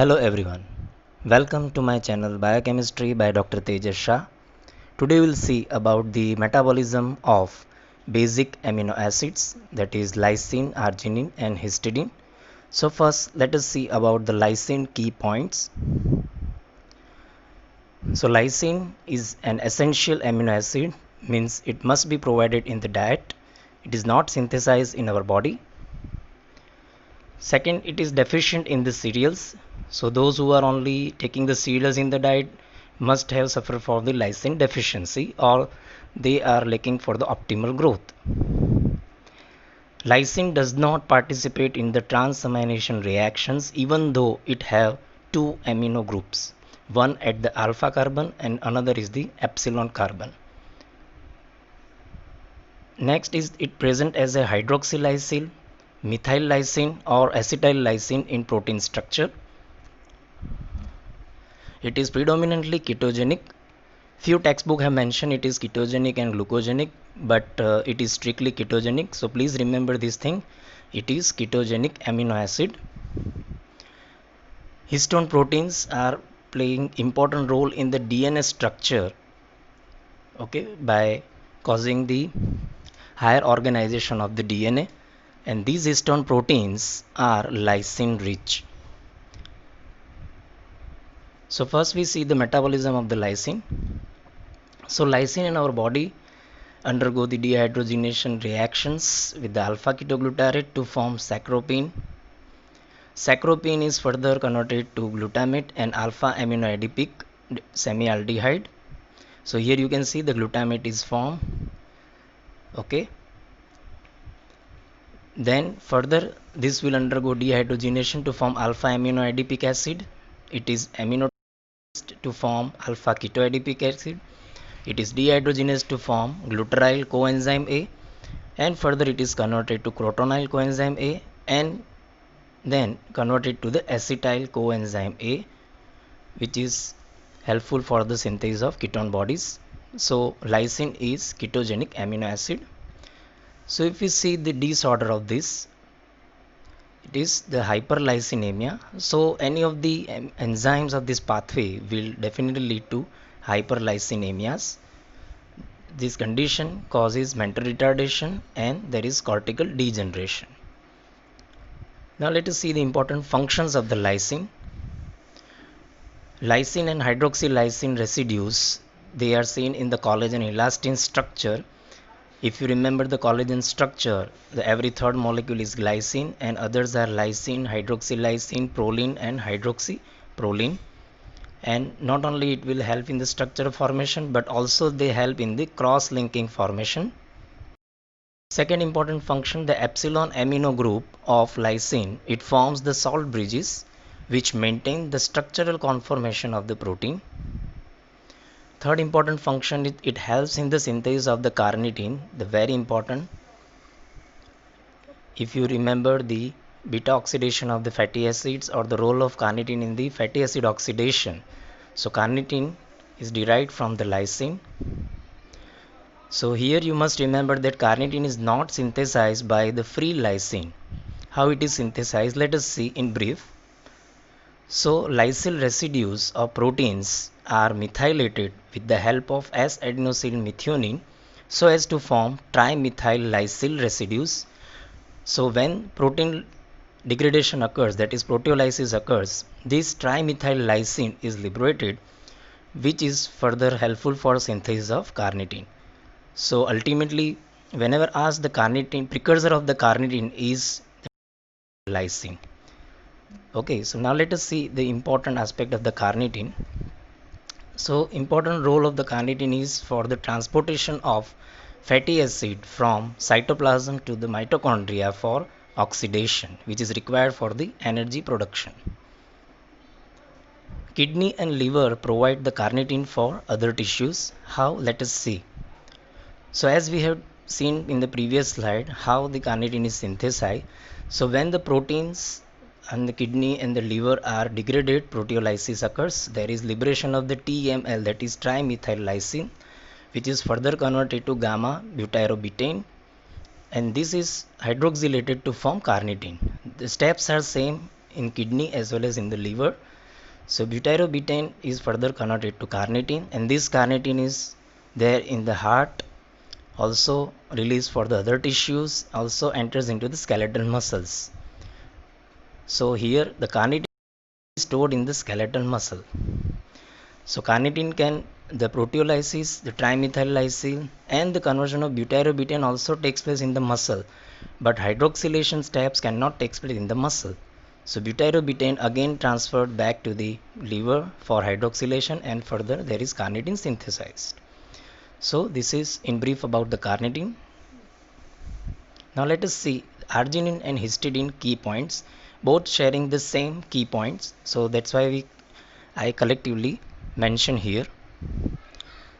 Hello everyone, welcome to my channel Biochemistry by Dr. Tejas Shah. Today we'll see about the metabolism of basic amino acids, that is lysine, arginine and histidine. So first let us see about the lysine key points. So lysine is an essential amino acid, means it must be provided in the diet. It is not synthesized in our body. Second, it is deficient in the cereals. So those who are only taking the cereals in the diet must have suffered for the lysine deficiency, or they are lacking for the optimal growth. Lysine does not participate in the transamination reactions even though it have two amino groups, one at the alpha carbon and another is the epsilon carbon. Next is it present as a hydroxylysyl, methyl lysine or acetyl lysine in protein structure. It is predominantly ketogenic. Few textbooks have mentioned it is ketogenic and glucogenic, but it is strictly ketogenic. So please remember this thing. It is ketogenic amino acid. Histone proteins are playing important role in the DNA structure, okay, by causing the higher organization of the DNA, and these histone proteins are lysine rich. So first we see the metabolism of the lysine. So lysine in our body undergo the dehydrogenation reactions with the alpha ketoglutarate to form saccharopine. Saccharopine is further converted to glutamate and alpha aminoadipic semialdehyde. So here you can see the glutamate is formed. Okay. Then further this will undergo dehydrogenation to form alpha aminoadipic acid. It is amino to form alpha ketoadipic acid. It is dehydrogenase to form glutaryl coenzyme A, and further it is converted to crotonyl coenzyme A and then converted to the acetyl coenzyme A, which is helpful for the synthesis of ketone bodies. So lysine is ketogenic amino acid. So if we see the disorder of this, it is the hyperlysinemia. So any of the enzymes of this pathway will definitely lead to hyperlysinemias. This condition causes mental retardation and there is cortical degeneration. Now let us see the important functions of the lysine. Lysine and hydroxylysine residues, they are seen in the collagen elastin structure. If you remember the collagen structure, every third molecule is glycine and others are lysine, hydroxylysine, proline and hydroxyproline. And not only it will help in the structure formation, but also they help in the cross-linking formation. Second important function, the epsilon amino group of lysine, it forms the salt bridges which maintain the structural conformation of the protein. Third important function, it helps in the synthesis of the carnitine, the very important. If you remember the beta oxidation of the fatty acids or the role of carnitine in the fatty acid oxidation. So carnitine is derived from the lysine. So here you must remember that carnitine is not synthesized by the free lysine. How it is synthesized? Let us see in brief. So lysyl residues or proteins are methylated with the help of S-adenosylmethionine so as to form trimethyl lysyl residues. So when protein degradation occurs, that is proteolysis occurs, this trimethyl lysine is liberated, which is further helpful for synthesis of carnitine. So ultimately, whenever asked, the carnitine precursor of the carnitine is lysine. Okay, so now let us see the important aspect of the carnitine. So important role of the carnitine is for the transportation of fatty acid from cytoplasm to the mitochondria for oxidation, which is required for the energy production. Kidney and liver provide the carnitine for other tissues. How? Let us see. So as we have seen in the previous slide how the carnitine is synthesized. So when the proteins and the kidney and the liver are degraded, proteolysis occurs. There is liberation of the TML, that is trimethyl lysine, which is further converted to gamma butyrobetane, and this is hydroxylated to form carnitine. The steps are same in kidney as well as in the liver. So butyrobetane is further converted to carnitine, and this carnitine is there in the heart, also released for the other tissues, also enters into the skeletal muscles. So here the carnitine is stored in the skeletal muscle. So carnitine can, the proteolysis, the trimethyl and the conversion of butyrobetane also takes place in the muscle, but hydroxylation steps cannot take place in the muscle. So butyrobetane again transferred back to the liver for hydroxylation, and further there is carnitine synthesized. So this is in brief about the carnitine. Now let us see arginine and histidine key points, both sharing the same key points. So that's why I collectively mention here.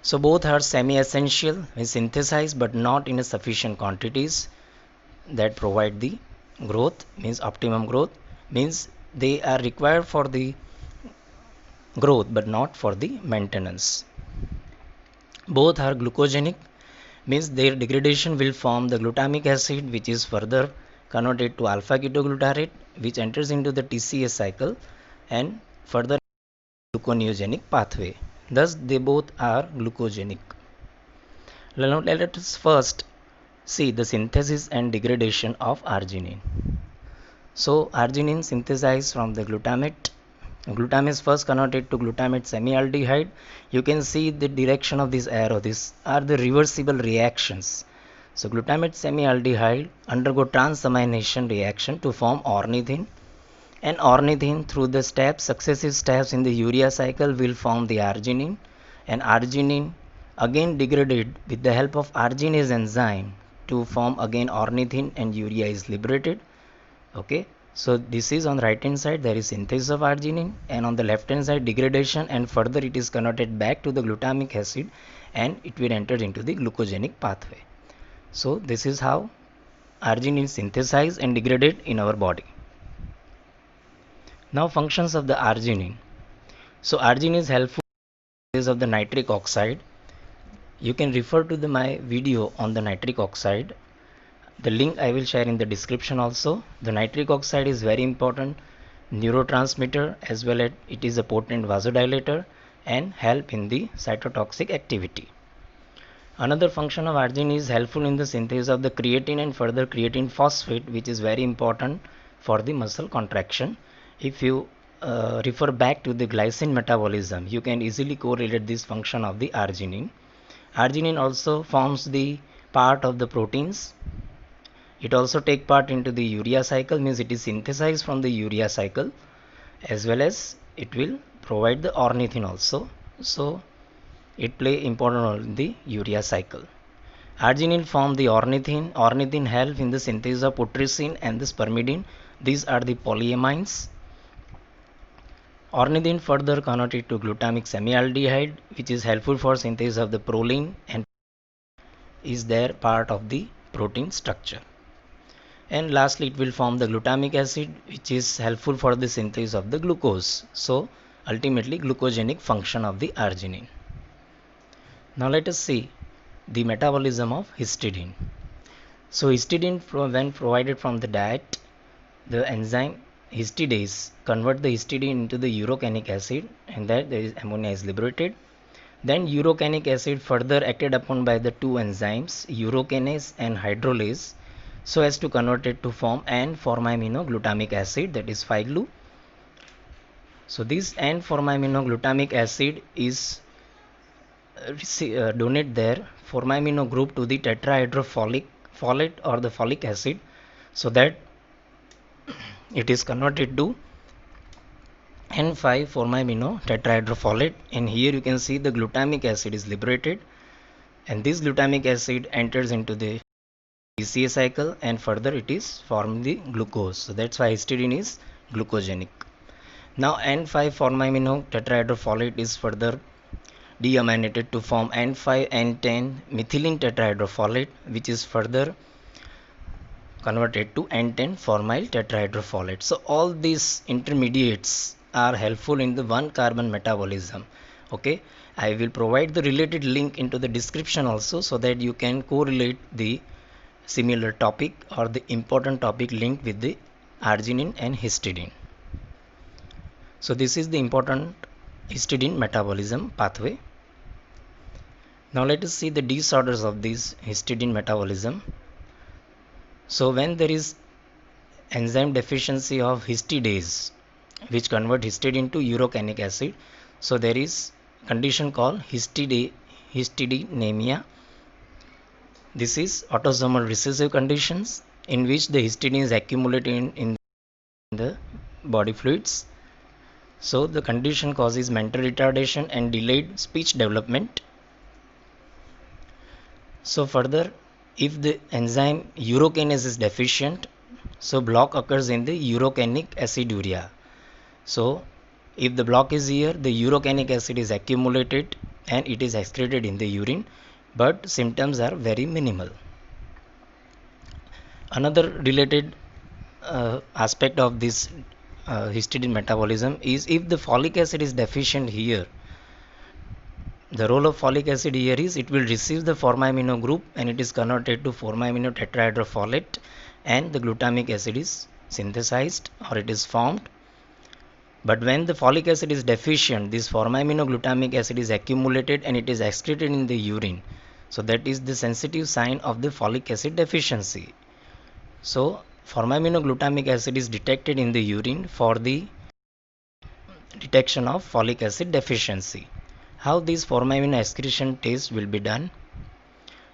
So both are semi-essential, is synthesized but not in a sufficient quantities that provide the growth, means optimum growth, means they are required for the growth but not for the maintenance. Both are glucogenic, means their degradation will form the glutamic acid, which is further converted to alpha ketoglutarate, which enters into the TCA cycle and further gluconeogenic pathway. Thus they both are glucogenic. Now let us first see the synthesis and degradation of arginine. So arginine synthesized from the glutamate. Glutamate first converted to glutamate semialdehyde. You can see the direction of this arrow. These are the reversible reactions. So glutamate semialdehyde undergo transamination reaction to form ornithine, and ornithine through the successive steps in the urea cycle will form the arginine, and arginine again degraded with the help of arginase enzyme to form again ornithine, and urea is liberated. Okay, so this is on the right hand side, there is synthesis of arginine, and on the left hand side degradation, and further it is converted back to the glutamic acid and it will enter into the glucogenic pathway. So this is how arginine is synthesized and degraded in our body. Now functions of the arginine. So arginine is helpful in the of the nitric oxide. You can refer to my video on the nitric oxide. The link I will share in the description also. The nitric oxide is very important neurotransmitter, as well as it is a potent vasodilator and help in the cytotoxic activity. Another function of arginine is helpful in the synthesis of the creatine and further creatine phosphate, which is very important for the muscle contraction. If you refer back to the glycine metabolism, you can easily correlate this function of the arginine. Arginine also forms the part of the proteins. It also take part into the urea cycle, means it is synthesized from the urea cycle, as well as it will provide the ornithine also. So it play important role in the urea cycle. Arginine form the ornithine. Ornithine help in the synthesis of putrescine and the spermidine. These are the polyamines. Ornithine further converted to glutamic semialdehyde, which is helpful for synthesis of the proline and is there part of the protein structure. And lastly, it will form the glutamic acid, which is helpful for the synthesis of the glucose. So ultimately glucogenic function of the arginine. Now let us see the metabolism of histidine. So histidine, when provided from the diet, the enzyme histidase convert the histidine into the urocanic acid, and that there is ammonia is liberated. Then urocanic acid further acted upon by the two enzymes urocanase and hydrolase, so as to convert it to form N-formaminoglutamic acid, that is 5-glu. So this N-formaminoglutamic acid is donate their formamino group to the tetrahydrofolate or the folic acid, so that it is converted to N5-formamino tetrahydrofolate, and here you can see the glutamic acid is liberated, and this glutamic acid enters into the TCA cycle and further it is formed the glucose. So that's why histidine is glucogenic. Now N5-formamino tetrahydrofolate is further deaminated to form N5-N10 methylene tetrahydrofolate, which is further converted to N10-formyl tetrahydrofolate. So all these intermediates are helpful in the 1-carbon metabolism. Okay, I will provide the related link into the description also, so that you can correlate the similar topic or the important topic linked with the arginine and histidine. So this is the important histidine metabolism pathway. Now let us see the disorders of this histidine metabolism. So when there is enzyme deficiency of histidase, which convert histidine to urocanic acid, so there is condition called histidinemia. This is autosomal recessive conditions in which the histidine is accumulated in the body fluids. So the condition causes mental retardation and delayed speech development. So further, if the enzyme urocanase is deficient, so block occurs in the urocanic aciduria. So if the block is here, the urocanic acid is accumulated and it is excreted in the urine, but symptoms are very minimal. Another related aspect of this histidine metabolism is if the folic acid is deficient here, the role of folic acid here is it will receive the formamino group and it is converted to formamino tetrahydrofolate and the glutamic acid is synthesized or it is formed. But when the folic acid is deficient, this formaminoglutamic acid is accumulated and it is excreted in the urine. So that is the sensitive sign of the folic acid deficiency. So formaminoglutamic acid is detected in the urine for the detection of folic acid deficiency. How this formamino excretion test will be done?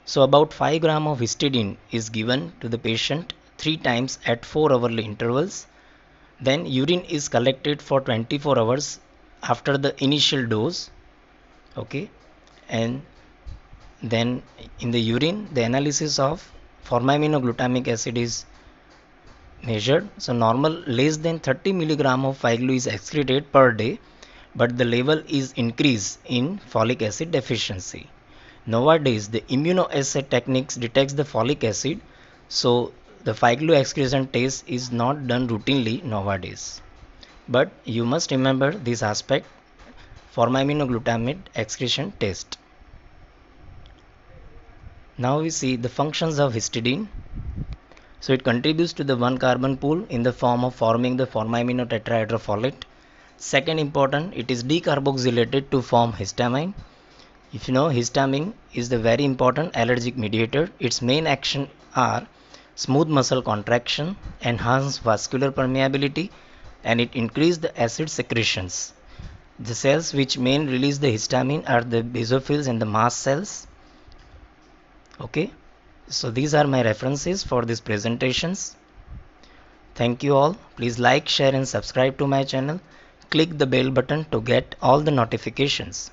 So about 5 gram of histidine is given to the patient 3 times at 4-hourly intervals. Then urine is collected for 24 hours after the initial dose. Okay, and then in the urine the analysis of formaminoglutamic acid is measured. So normal less than 30 milligram of 5-glu is excreted per day, but the level is increased in folic acid deficiency. Nowadays the immunoassay techniques detects the folic acid, so the 5-glu excretion test is not done routinely nowadays. But you must remember this aspect, formaminoglutamic excretion test. Now we see the functions of histidine. So it contributes to the 1-carbon pool in the form of forming the formamino tetrahydrofolate. Second important, it is decarboxylated to form histamine. If you know, histamine is the very important allergic mediator. Its main action are smooth muscle contraction, enhance vascular permeability, and it increase the acid secretions. The cells which main release the histamine are the basophils and the mast cells. Okay, so these are my references for these presentations. Thank you all. Please like, share and subscribe to my channel. Click the bell button to get all the notifications.